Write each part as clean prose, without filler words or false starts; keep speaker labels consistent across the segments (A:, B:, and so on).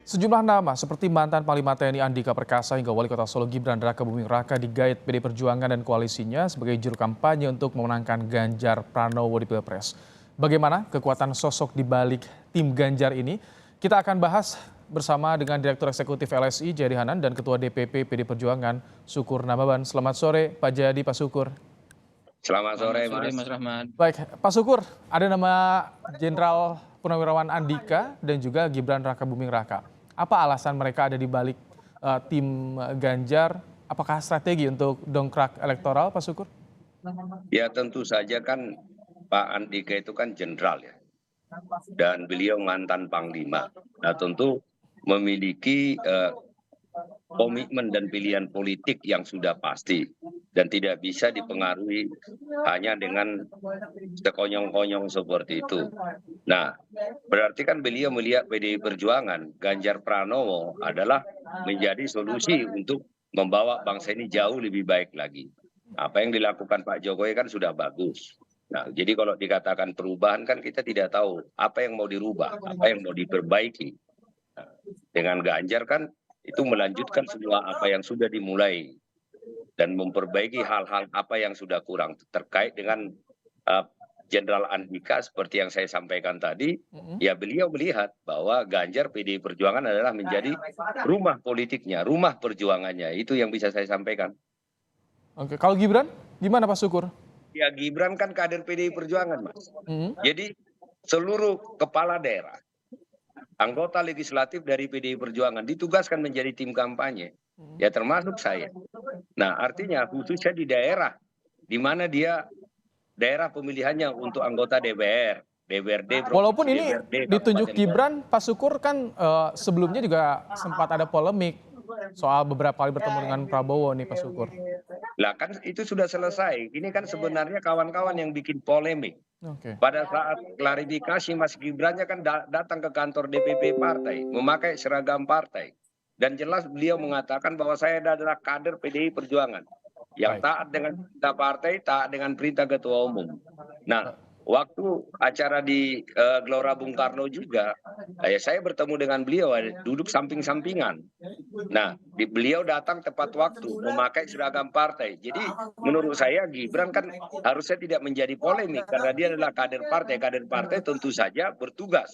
A: Sejumlah nama seperti mantan Panglima TNI Andika Perkasa hingga Wali Kota Solo Gibran Rakabuming Raka digait PD Perjuangan dan koalisinya sebagai juru kampanye untuk memenangkan Ganjar Pranowo di Pilpres. Bagaimana kekuatan sosok di balik tim Ganjar ini? Kita akan bahas bersama dengan Direktur Eksekutif LSI Jayadi Hanan dan Ketua DPP PD Perjuangan Sukur Nababan. Selamat sore Pak Jayadi, Pak Sukur.
B: Selamat sore,
C: Mas Rahmat.
A: Baik, Pak Sukur, ada nama Jenderal Purnawirawan Andika dan juga Gibran Rakabuming Raka. Apa alasan mereka ada di balik tim Ganjar? Apakah strategi untuk dongkrak elektoral, Pak Sukur?
B: Ya tentu saja kan Pak Andika itu kan jenderal ya. Dan beliau mantan Panglima. Nah tentu memiliki komitmen dan pilihan politik yang sudah pasti. Dan tidak bisa dipengaruhi hanya dengan sekonyong-konyong seperti itu. Nah, berarti kan beliau melihat PDI Perjuangan, Ganjar Pranowo adalah menjadi solusi untuk membawa bangsa ini jauh lebih baik lagi. Apa yang dilakukan Pak Jokowi kan sudah bagus. Nah, jadi kalau dikatakan perubahan kan kita tidak tahu apa yang mau dirubah, apa yang mau diperbaiki. Nah, dengan Ganjar kan itu melanjutkan semua apa yang sudah dimulai dan memperbaiki hal-hal apa yang sudah kurang terkait dengan Jenderal Andika seperti yang saya sampaikan tadi. Ya beliau melihat bahwa Ganjar PDI Perjuangan adalah menjadi rumah politiknya, rumah perjuangannya. Itu yang bisa saya sampaikan.
A: Oke, kalau Gibran gimana Pak Sukur?
B: Ya Gibran kan kader PDI Perjuangan, Mas. Jadi seluruh kepala daerah, anggota legislatif dari PDI Perjuangan ditugaskan menjadi tim kampanye. Ya termasuk saya. Nah artinya khususnya di daerah, di mana dia daerah pemilihannya untuk anggota DPR, DPRD,
A: Walaupun ini
B: DPRD,
A: ditunjuk Gibran, Pak Sukur kan sebelumnya juga sempat ada polemik soal beberapa kali bertemu dengan Prabowo nih Pak Sukur.
B: Lah kan itu sudah selesai. Ini kan sebenarnya kawan-kawan yang bikin polemik. Pada saat klarifikasi Mas Gibrannya kan datang ke kantor DPP partai, memakai seragam partai. Dan jelas beliau mengatakan bahwa saya adalah kader PDI Perjuangan. Yang taat dengan perintah partai, taat dengan perintah ketua umum. Nah, waktu acara di Gelora Bung Karno juga, saya bertemu dengan beliau, duduk samping-sampingan. Nah, beliau datang tepat waktu, memakai seragam partai. Jadi menurut saya Gibran kan harusnya tidak menjadi polemik karena dia adalah kader partai. Kader partai tentu saja bertugas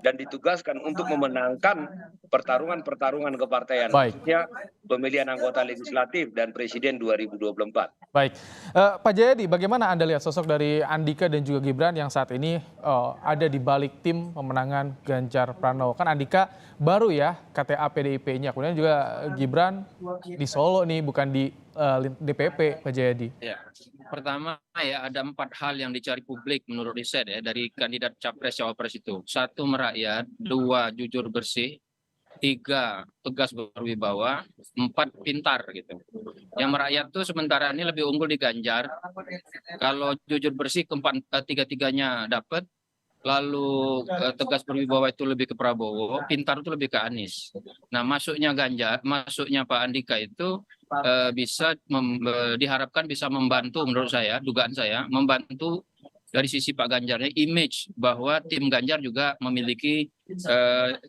B: dan ditugaskan untuk memenangkan pertarungan-pertarungan kepartaian. Maksudnya pemilihan anggota legislatif dan presiden 2024.
A: Baik, Pak Jayadi, bagaimana Anda lihat sosok dari Andika dan juga Gibran yang saat ini ada di balik tim pemenangan Ganjar Pranowo? Kan Andika baru ya KTA PDIP-nya, kemudian juga Gibran di Solo nih, bukan di DPP, Pak Jayadi.
C: Ya, pertama ya ada 4 hal yang dicari publik menurut riset ya dari kandidat capres cawapres itu. 1 merakyat, 2 jujur bersih, 3 tegas berwibawa, 4 pintar gitu. Yang merakyat tuh sementara ini lebih unggul di Ganjar. Kalau jujur bersih tiga-tiganya dapat. Lalu tegas berwibawa itu lebih ke Prabowo, pintar itu lebih ke Anies. Nah masuknya masuknya Pak Andika itu diharapkan bisa membantu, menurut saya, dugaan saya, membantu dari sisi Pak Ganjarnya, image bahwa tim Ganjar juga memiliki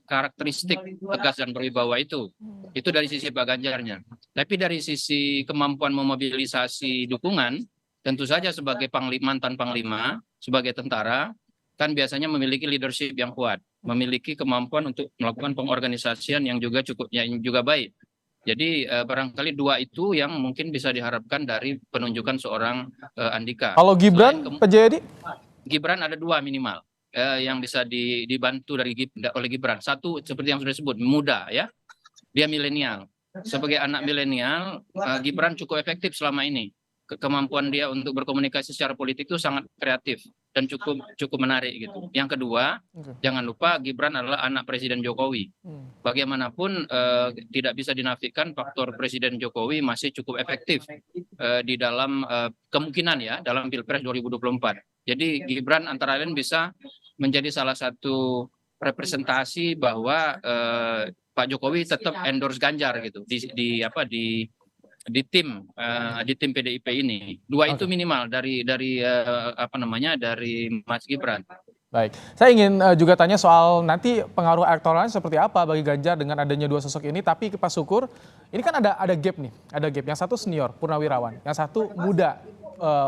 C: karakteristik tegas dan berwibawa itu. Itu dari sisi Pak Ganjarnya. Tapi dari sisi kemampuan memobilisasi dukungan, tentu saja sebagai mantan Panglima, sebagai tentara, kan biasanya memiliki leadership yang kuat, memiliki kemampuan untuk melakukan pengorganisasian yang juga baik. Jadi barangkali 2 itu yang mungkin bisa diharapkan dari penunjukan seorang Andika.
A: Kalau Gibran, Pak Jayadi?
C: Gibran ada 2 minimal yang bisa dibantu oleh Gibran. 1 seperti yang sudah disebut, muda ya, dia milenial. Sebagai anak milenial, Gibran cukup efektif selama ini. Kemampuan dia untuk berkomunikasi secara politik itu sangat kreatif dan cukup menarik gitu. Yang kedua, jangan lupa Gibran adalah anak Presiden Jokowi. Bagaimanapun tidak bisa dinafikan faktor Presiden Jokowi masih cukup efektif di dalam kemungkinan ya dalam Pilpres 2024. Jadi Gibran antara lain bisa menjadi salah satu representasi bahwa Pak Jokowi tetap endorse Ganjar gitu di tim PDIP ini. 2 itu minimal dari Mas Gibran.
A: Baik, saya ingin juga tanya soal nanti pengaruh elektoralnya seperti apa bagi Ganjar dengan adanya dua sosok ini. Tapi Pak Sukur, ini kan ada gap nih, ada gap. Yang satu senior, Purnawirawan, yang satu muda,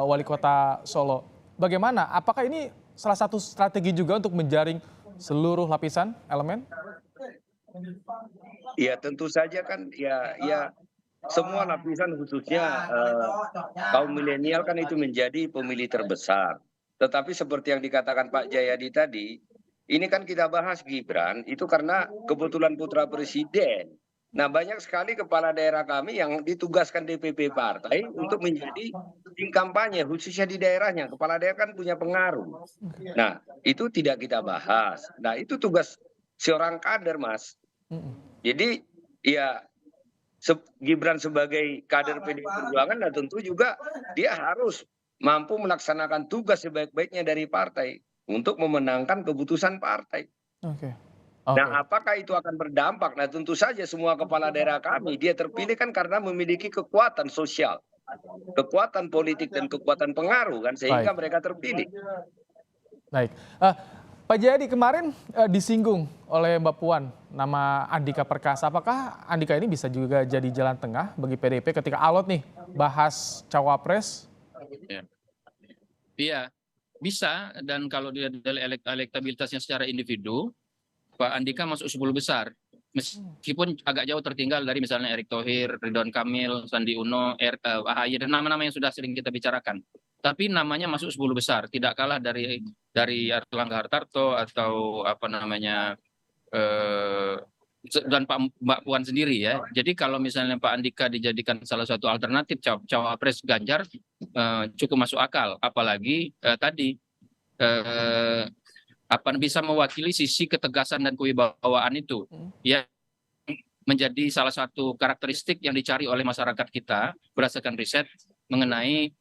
A: wali kota Solo. Bagaimana? Apakah ini salah satu strategi juga untuk menjaring seluruh lapisan elemen?
B: Ya tentu saja kan ya semua lapisan khususnya kaum milenial kan itu menjadi pemilih terbesar. Tetapi seperti yang dikatakan Pak Jayadi tadi, ini kan kita bahas Gibran itu karena kebetulan putra presiden. Nah, banyak sekali kepala daerah kami yang ditugaskan DPP partai untuk menjadi tim kampanye, khususnya di daerahnya. Kepala daerah kan punya pengaruh. Nah, itu tidak kita bahas. Nah, itu tugas seorang kader, Mas. Jadi, ya Gibran sebagai kader PDI Perjuangan, nah tentu juga dia harus mampu melaksanakan tugas sebaik-baiknya dari partai untuk memenangkan keputusan partai.
A: Oke.
B: Nah, apakah itu akan berdampak? Nah, tentu saja semua kepala daerah kami dia terpilih kan karena memiliki kekuatan sosial, kekuatan politik dan kekuatan pengaruh kan sehingga
A: Baik.
B: mereka terpilih.
A: Baik. Pak Jayadi kemarin disinggung oleh Mbak Puan nama Andika Perkasa. Apakah Andika ini bisa juga jadi jalan tengah bagi PDIP ketika alot nih bahas cawapres?
C: Iya, bisa. Dan kalau dia elektabilitasnya secara individu, Pak Andika masuk 10 besar. Meskipun agak jauh tertinggal dari misalnya Erick Thohir, Ridwan Kamil, Sandi Uno, AHY, dan nama-nama yang sudah sering kita bicarakan. Tapi namanya masuk 10 besar, tidak kalah dari Erlangga Hartarto atau apa namanya dan Mbak Puan sendiri ya. Jadi kalau misalnya Pak Andika dijadikan salah satu alternatif cawapres Ganjar, cukup masuk akal. Apalagi tadi bisa mewakili sisi ketegasan dan kewibawaan itu ya, menjadi salah satu karakteristik yang dicari oleh masyarakat kita berdasarkan riset mengenai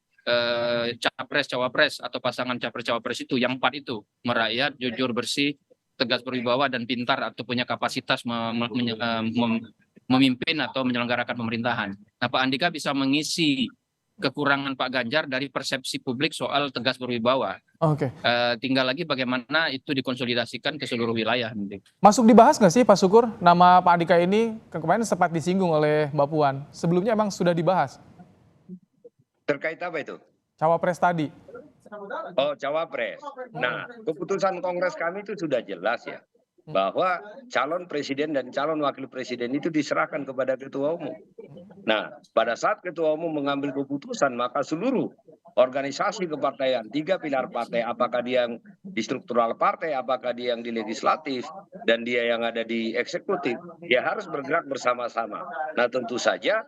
C: capres cawapres atau pasangan capres cawapres itu, yang 4 itu, merakyat, jujur, bersih, tegas berwibawa, dan pintar atau punya kapasitas memimpin atau menyelenggarakan pemerintahan. Nah, Pak Andika bisa mengisi kekurangan Pak Ganjar dari persepsi publik soal tegas berwibawa.
A: Oke.
C: Tinggal lagi bagaimana itu dikonsolidasikan ke seluruh wilayah.
A: Masuk dibahas nggak sih Pak Sukur nama Pak Andika ini kemarin sempat disinggung oleh Mbak Puan. Sebelumnya emang sudah dibahas?
B: Terkait apa itu?
A: Cawapres tadi.
B: Oh, cawapres. Nah, keputusan Kongres kami itu sudah jelas ya, bahwa calon presiden dan calon wakil presiden itu diserahkan kepada ketua umum. Nah, pada saat ketua umum mengambil keputusan, maka seluruh organisasi kepartaian, 3 pilar partai, apakah dia yang di struktural partai, apakah dia yang di legislatif, dan dia yang ada di eksekutif, dia harus bergerak bersama-sama. Nah, tentu saja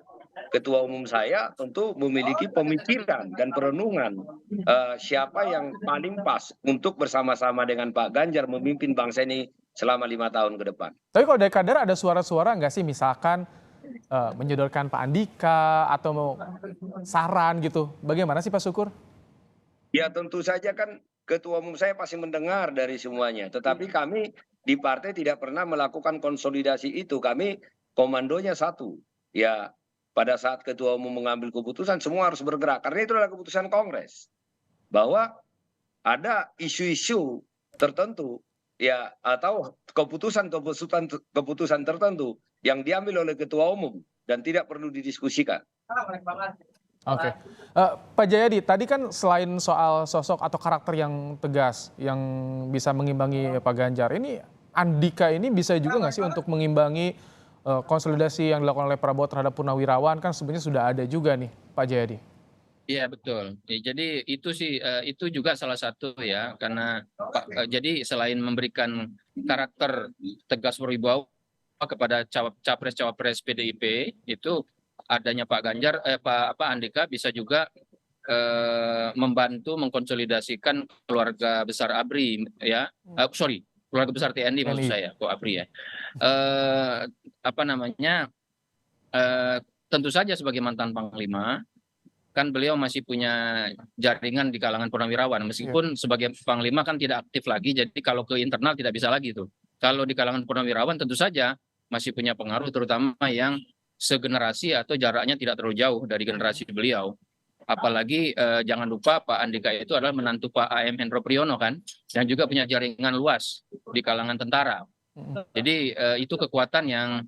B: ketua umum saya tentu memiliki pemikiran dan perenungan siapa yang paling pas untuk bersama-sama dengan Pak Ganjar memimpin bangsa ini selama 5 tahun ke depan.
A: Tapi kalau dari kader ada suara-suara nggak sih misalkan menyodorkan Pak Andika atau mau saran gitu? Bagaimana sih Pak Sukur?
B: Ya tentu saja kan ketua umum saya pasti mendengar dari semuanya. Tetapi kami di partai tidak pernah melakukan konsolidasi itu. Kami komandonya satu. Ya pada saat ketua umum mengambil keputusan semua harus bergerak. Karena itu adalah keputusan Kongres. Bahwa ada isu-isu tertentu ya atau keputusan tertentu yang diambil oleh ketua umum dan tidak perlu didiskusikan.
A: Oke. Pak Jayadi, tadi kan selain soal sosok atau karakter yang tegas yang bisa mengimbangi Pak Ganjar, ini Andika ini bisa juga nggak sih untuk mengimbangi konsolidasi yang dilakukan oleh Prabowo terhadap Purnawirawan? Kan sebenarnya sudah ada juga nih Pak Jayadi.
C: Iya betul. Jadi itu sih itu juga salah satu ya, karena jadi selain memberikan karakter tegas berwibawa kepada capres-cawapres PDIP, itu adanya Pak Ganjar Pak Andika bisa juga membantu mengkonsolidasikan keluarga besar ABRI ya. Keluarga besar TNI maksud saya, kok ABRI ya. Tentu saja sebagai mantan Panglima kan beliau masih punya jaringan di kalangan purnawirawan, meskipun sebagai Panglima kan tidak aktif lagi, jadi kalau ke internal tidak bisa lagi tuh. Kalau di kalangan purnawirawan tentu saja masih punya pengaruh, terutama yang segenerasi atau jaraknya tidak terlalu jauh dari generasi beliau. Apalagi jangan lupa Pak Andika itu adalah menantu Pak AM Hendro Priyono kan, yang juga punya jaringan luas di kalangan tentara. Jadi itu kekuatan yang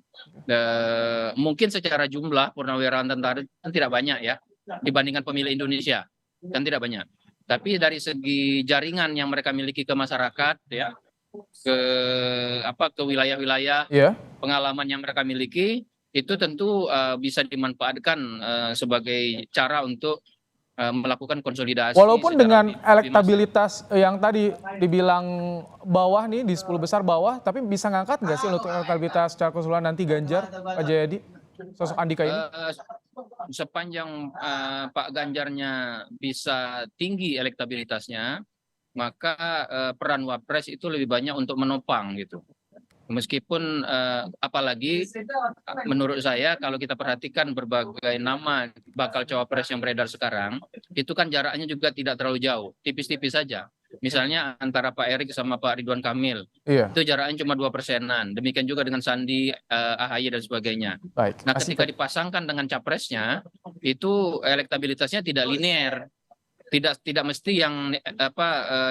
C: mungkin secara jumlah purnawirawan tentara itu tidak banyak ya dibandingkan pemilih Indonesia, kan tidak banyak. Tapi dari segi jaringan yang mereka miliki ke masyarakat ya, ke wilayah-wilayah,
A: Iya.
C: pengalaman yang mereka miliki itu tentu bisa dimanfaatkan sebagai cara untuk melakukan konsolidasi.
A: Walaupun dengan
C: lebih
A: elektabilitas yang tadi dibilang bawah nih, di 10 besar bawah, tapi bisa ngangkat nggak sih untuk elektabilitas secara keseluruhan nanti Ganjar, Pak Jayadi, sosok Andika ini?
C: Sepanjang Pak Ganjarnya bisa tinggi elektabilitasnya, maka peran Wapres itu lebih banyak untuk menopang gitu. Meskipun apalagi menurut saya kalau kita perhatikan berbagai nama bakal cawapres yang beredar sekarang, itu kan jaraknya juga tidak terlalu jauh, tipis-tipis saja. Misalnya antara Pak Erik sama Pak Ridwan Kamil,
A: Iya.
C: itu jaraknya cuma 2%-an. Demikian juga dengan Sandi, AHY dan sebagainya.
A: Baik.
C: Nah, ketika dipasangkan dengan capresnya, itu elektabilitasnya tidak linear. Tidak mesti yang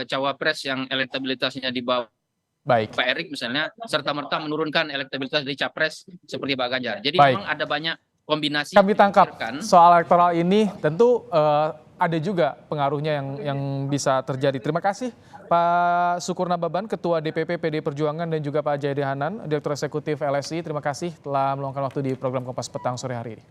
C: cawapres yang elektabilitasnya di bawah
A: Baik.
C: Pak Erik misalnya serta-merta menurunkan elektabilitas dari capres seperti Pak Ganjar. Jadi
A: Baik.
C: memang ada banyak kombinasi
A: Kami tangkap
C: dipikirkan.
A: soal elektoral ini tentu ada juga pengaruhnya yang bisa terjadi. Terima kasih Pak Sukurna Baban, Ketua DPP PD Perjuangan, dan juga Pak Jayadi Hanan, Direktur Eksekutif LSI. Terima kasih telah meluangkan waktu di program Kompas Petang sore hari ini.